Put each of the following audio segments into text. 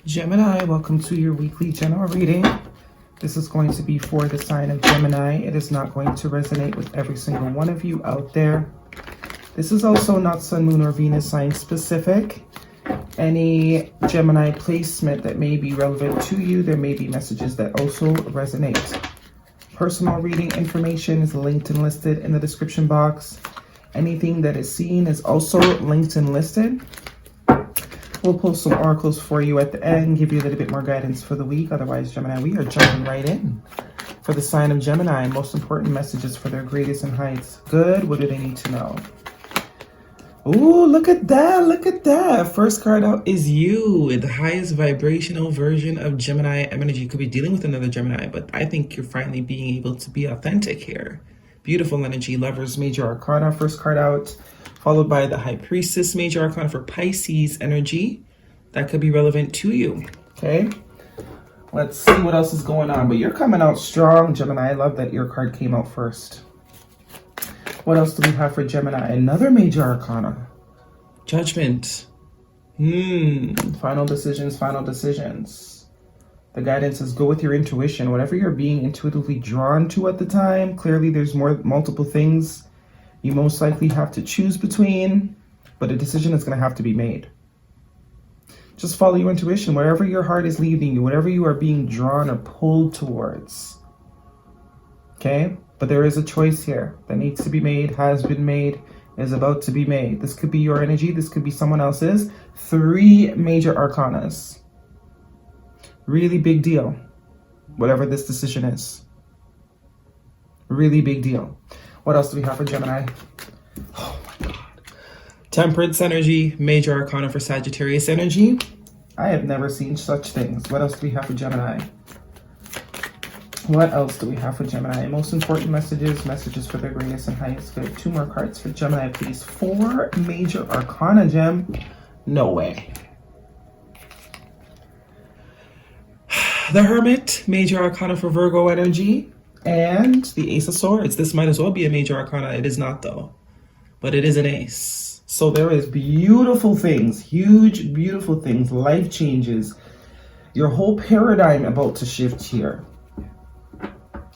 Gemini, welcome to your weekly general reading. This is going to be for the sign of Gemini. It is not going to resonate with every single one of you out there. This is also not Sun, Moon, or Venus sign specific. Any Gemini placement that may be relevant to you, there may be messages that also resonate. Personal reading information is linked and listed in the description box. Anything that is seen is also linked and listed. We'll post some oracles for you at the end, give you a little bit more guidance for the week. Otherwise, Gemini, we are jumping right in. For the sign of Gemini, most important messages for their greatest and heights. Good, what do they need to know? Ooh, look at that, look at that. First card out is you, the highest vibrational version of Gemini energy. You could be dealing with another Gemini, but I think you're finally being able to be authentic here. Beautiful energy, Lovers, Major Arcana, first card out. Followed by the High Priestess, Major Arcana for Pisces energy. That could be relevant to you, okay? Let's see what else is going on. But you're coming out strong, Gemini. I love that your card came out first. What else do we have for Gemini? Another Major Arcana. Judgment. Final decisions, final decisions. The guidance is go with your intuition. Whatever you're being intuitively drawn to at the time, clearly there's multiple things you most likely have to choose between, but a decision is going to have to be made. Just follow your intuition, wherever your heart is leading you, whatever you are being drawn or pulled towards. Okay? But there is a choice here that needs to be made, has been made, is about to be made. This could be your energy, this could be someone else's. 3 major arcanas. Really big deal, whatever this decision is. Really big deal. What else do we have for Gemini? Oh my God. Temperance energy, Major Arcana for Sagittarius energy. I have never seen such things. What else do we have for Gemini? What else do we have for Gemini? Most important messages for their greatest and highest good. 2 more cards for Gemini, please. 4 Major Arcana, Gem. No way. The Hermit, Major Arcana for Virgo energy. And the Ace of Swords. This might as well be a Major Arcana. It is not, though. But it is an ace. So there is beautiful things. Huge, beautiful things. Life changes. Your whole paradigm about to shift here.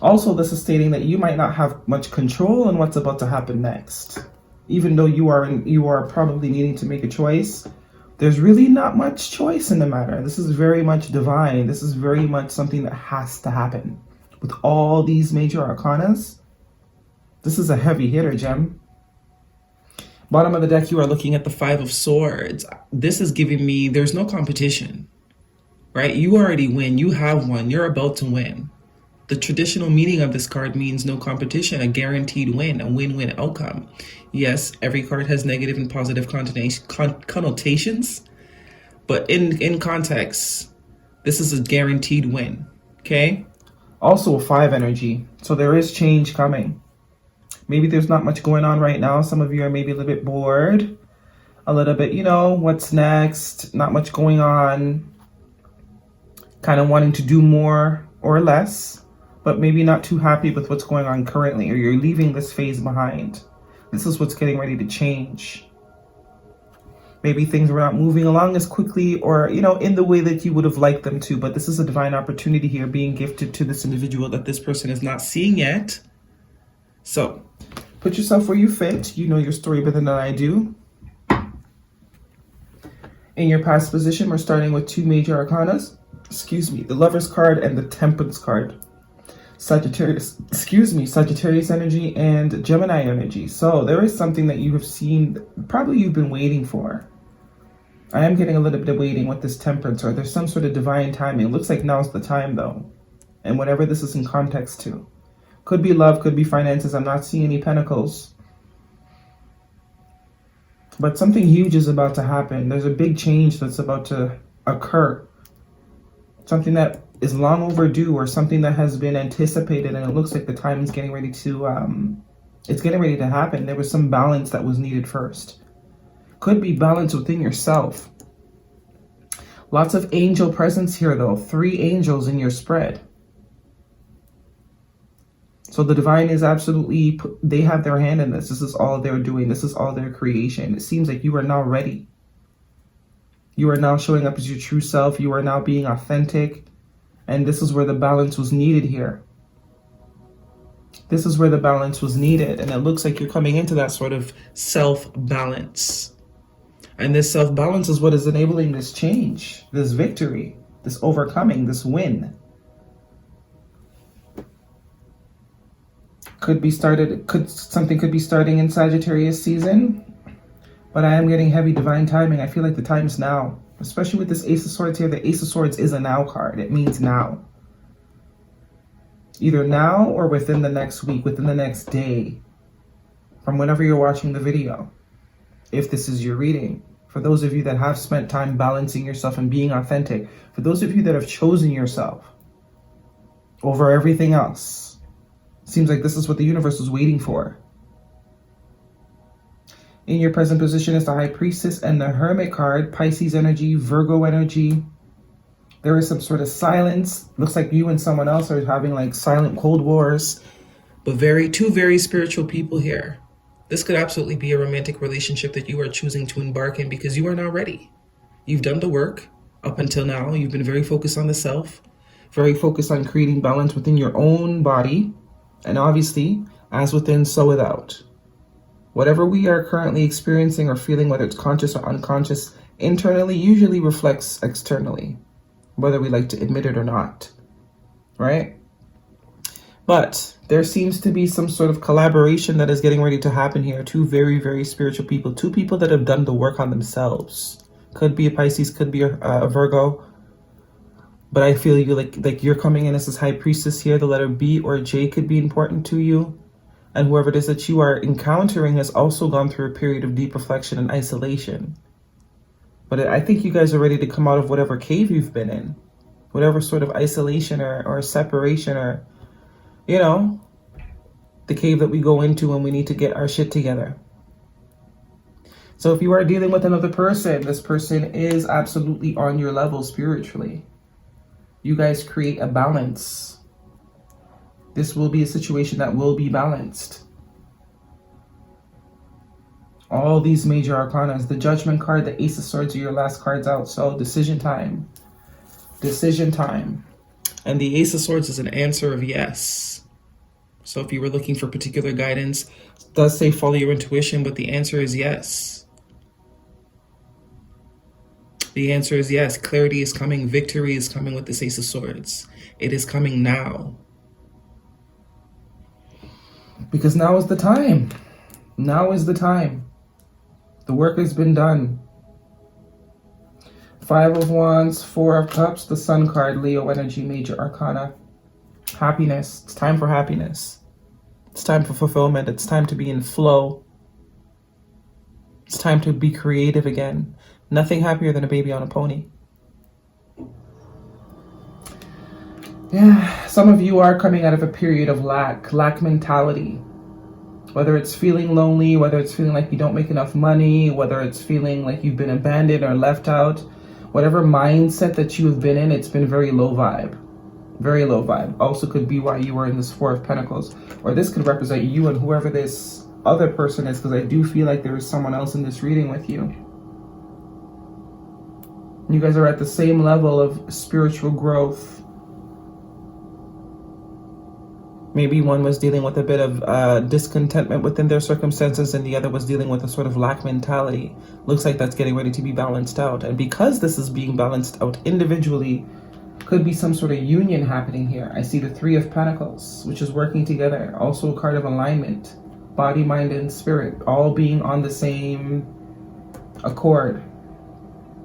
Also, this is stating that you might not have much control on what's about to happen next. Even though you are probably needing to make a choice, there's really not much choice in the matter. This is very much divine. This is very much something that has to happen. With all these major arcanas, this is a heavy hitter, Gem. Bottom of the deck, you are looking at the 5 of Swords. This is giving me, there's no competition, right? You already win. You have won. You're about to win. The traditional meaning of this card means no competition, a guaranteed win, a win-win outcome. Yes, every card has negative and positive connotations, but in context, this is a guaranteed win, okay? Also a 5 energy, so there is change coming. Maybe there's not much going on right now. Some of you are maybe a little bit bored, a little bit, what's next? Not much going on. Kind of wanting to do more or less, but maybe not too happy with what's going on currently, or you're leaving this phase behind. This is what's getting ready to change. Maybe things were not moving along as quickly or, in the way that you would have liked them to. But this is a divine opportunity here being gifted to this individual that this person is not seeing yet. So put yourself where you fit. You know your story better than I do. In your past position, we're starting with 2 major arcanas. The Lover's card and the Temperance card. Sagittarius energy and Gemini energy. So there is something that you have seen, probably you've been waiting for. I am getting a little bit of waiting with this Temperance, or there's some sort of divine timing. It looks like now's the time, though. And whatever this is in context to. Could be love, could be finances. I'm not seeing any pentacles. But something huge is about to happen. There's a big change that's about to occur. Something that is long overdue, or something that has been anticipated, and it looks like the time is getting ready to, it's getting ready to happen. There was some balance that was needed first. Could be balance within yourself. Lots of angel presence here, though. 3 angels in your spread. So the divine is absolutely, they have their hand in this. This is all they're doing. This is all their creation. It seems like you are now ready. You are now showing up as your true self. You are now being authentic. And this is where the balance was needed here. This is where the balance was needed. And it looks like you're coming into that sort of self-balance. And this self-balance is what is enabling this change, this victory, this overcoming, this win. Something could be starting in Sagittarius season. But I am getting heavy divine timing. I feel like the time is now. Especially with this Ace of Swords here. The Ace of Swords is a now card. It means now. Either now or within the next week, within the next day. From whenever you're watching the video. If this is your reading. For those of you that have spent time balancing yourself and being authentic. For those of you that have chosen yourself over everything else. Seems like this is what the universe was waiting for. In your present position is the High Priestess and the Hermit card, Pisces energy, Virgo energy. There is some sort of silence. Looks like you and someone else are having like silent cold wars. But two very spiritual people here. This could absolutely be a romantic relationship that you are choosing to embark in because you are now ready. You've done the work up until now. You've been very focused on the self, very focused on creating balance within your own body. And obviously, as within, so without. Whatever we are currently experiencing or feeling, whether it's conscious or unconscious, internally usually reflects externally, whether we like to admit it or not, right? But there seems to be some sort of collaboration that is getting ready to happen here. Two very, very spiritual people, two people that have done the work on themselves. Could be a Pisces, could be a Virgo. But I feel you like you're coming in as this High Priestess here. The letter B or J could be important to you. And whoever it is that you are encountering has also gone through a period of deep reflection and isolation. But I think you guys are ready to come out of whatever cave you've been in. Whatever sort of isolation or separation or, you know, the cave that we go into when we need to get our shit together. So if you are dealing with another person, this person is absolutely on your level spiritually. You guys create a balance. This will be a situation that will be balanced. All these major arcanas, the Judgment card, the Ace of Swords are your last cards out. So decision time. Decision time. And the Ace of Swords is an answer of yes. So if you were looking for particular guidance, it does say follow your intuition, but the answer is yes. The answer is yes. Clarity is coming. Victory is coming with this Ace of Swords. It is coming now. Because now is the time. Now is the time. The work has been done. 5 of Wands, 4 of Cups, the Sun card, Leo energy, major arcana. Happiness. It's time for happiness. It's time for fulfillment. It's time to be in flow. It's time to be creative again. Nothing happier than a baby on a pony. Yeah, some of you are coming out of a period of lack mentality. Whether it's feeling lonely, whether it's feeling like you don't make enough money, whether it's feeling like you've been abandoned or left out, whatever mindset that you have been in, it's been very low vibe. Very low vibe. Also could be why you were in this 4 of Pentacles. Or this could represent you and whoever this other person is, because I do feel like there is someone else in this reading with you. You guys are at the same level of spiritual growth. Maybe one was dealing with a bit of discontentment within their circumstances and the other was dealing with a sort of lack mentality. Looks like that's getting ready to be balanced out. And because this is being balanced out individually, could be some sort of union happening here. I see the 3 of Pentacles, which is working together. Also a card of alignment. Body, mind, and spirit. All being on the same accord.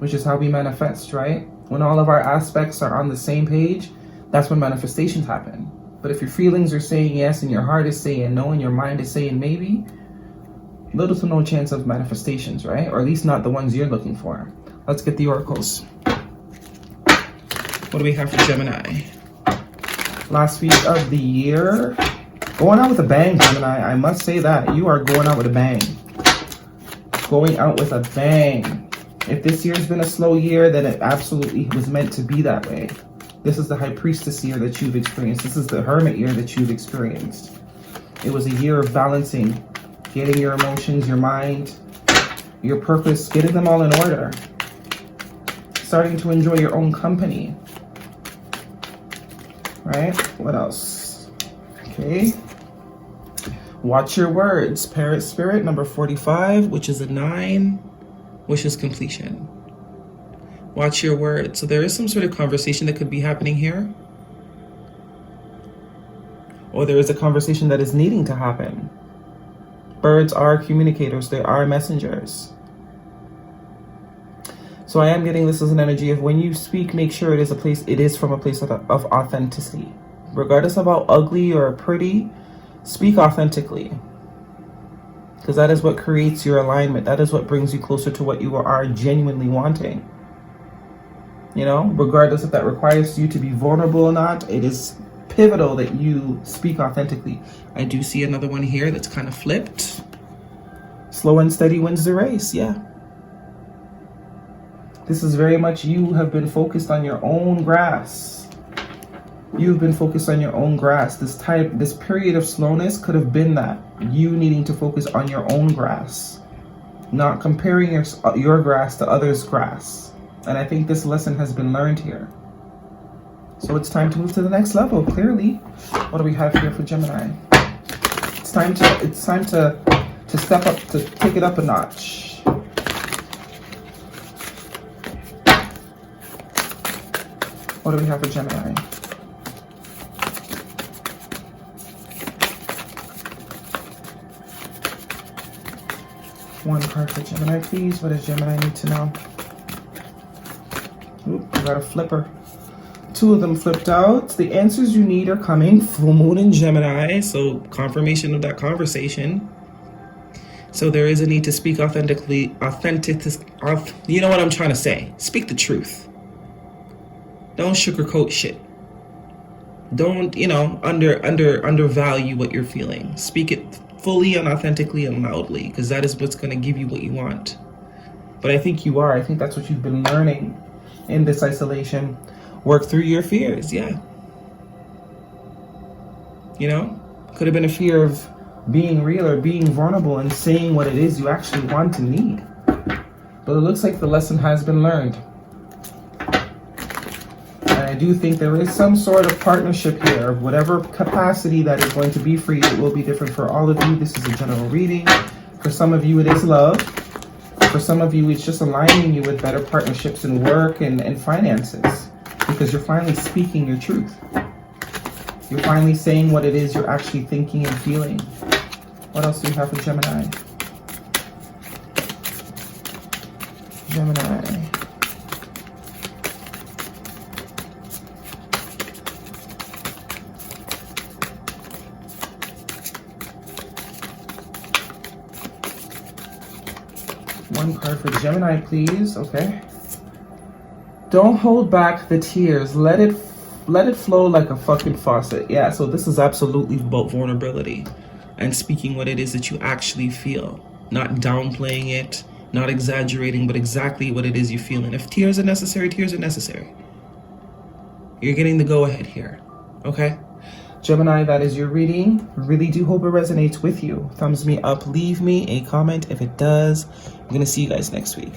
Which is how we manifest, right? When all of our aspects are on the same page, that's when manifestations happen. But if your feelings are saying yes and your heart is saying no and your mind is saying maybe, little to no chance of manifestations, right? Or at least not the ones you're looking for. Let's get the oracles. What do we have for Gemini? Last week of the year. Going out with a bang, Gemini. I must say that. You are going out with a bang. Going out with a bang. If this year's been a slow year, then it absolutely was meant to be that way. This is the High Priestess year that you've experienced. This is the Hermit year that you've experienced. It was a year of balancing, getting your emotions, your mind, your purpose, getting them all in order. starting to enjoy your own company. Right? What else? Okay. Watch your words. Parrot spirit, number 45, which is a 9, which is completion. Watch your words. So there is some sort of conversation that could be happening here. Or there is a conversation that is needing to happen. Birds are communicators. They are messengers. So I am getting this as an energy of when you speak, make sure it is from a place of authenticity. Regardless of how ugly or pretty, speak authentically. Because that is what creates your alignment. That is what brings you closer to what you are genuinely wanting. You know, regardless if that requires you to be vulnerable or not, it is pivotal that you speak authentically. I do see another one here that's kind of flipped. Slow and steady wins the race. Yeah. This is very much you have been focused on your own grass. You've been focused on your own grass. This period of slowness could have been that. You needing to focus on your own grass. Not comparing your grass to others' grass. And I think this lesson has been learned here. So it's time to move to the next level, clearly. What do we have here for Gemini? It's time to step up, to take it up a notch. What do we have for Gemini? One card for Gemini, please. What does Gemini need to know? Oop, we got a flipper. 2 of them flipped out. The answers you need are coming. Full moon in Gemini, so confirmation of that conversation. So there is a need to speak authentically. You know what I'm trying to say. Speak the truth. Don't sugarcoat shit. Don't, undervalue what you're feeling. Speak it fully and authentically and loudly, because that is what's going to give you what you want. But I think you are. I think that's what you've been learning in this isolation. Work through your fears, yeah. Could have been a fear of being real or being vulnerable and saying what it is you actually want and need. But it looks like the lesson has been learned. And I do think there is some sort of partnership here. Whatever capacity that is going to be for you, it will be different for all of you. This is a general reading. For some of you, it is love. For some of you, it's just aligning you with better partnerships in work and finances. Because you're finally speaking your truth. You're finally saying what it is you're actually thinking and feeling. What else do we have for Gemini? Gemini. One card for Gemini, please. Okay. Don't hold back the tears. Let it flow like a fucking faucet. Yeah, so this is absolutely about vulnerability and speaking what it is that you actually feel. Not downplaying it, not exaggerating, but exactly what it is you feel. And if tears are necessary, tears are necessary. You're getting the go-ahead here, okay? Gemini, that is your reading. Really do hope it resonates with you. Thumbs me up, leave me a comment if it does. I'm going to see you guys next week.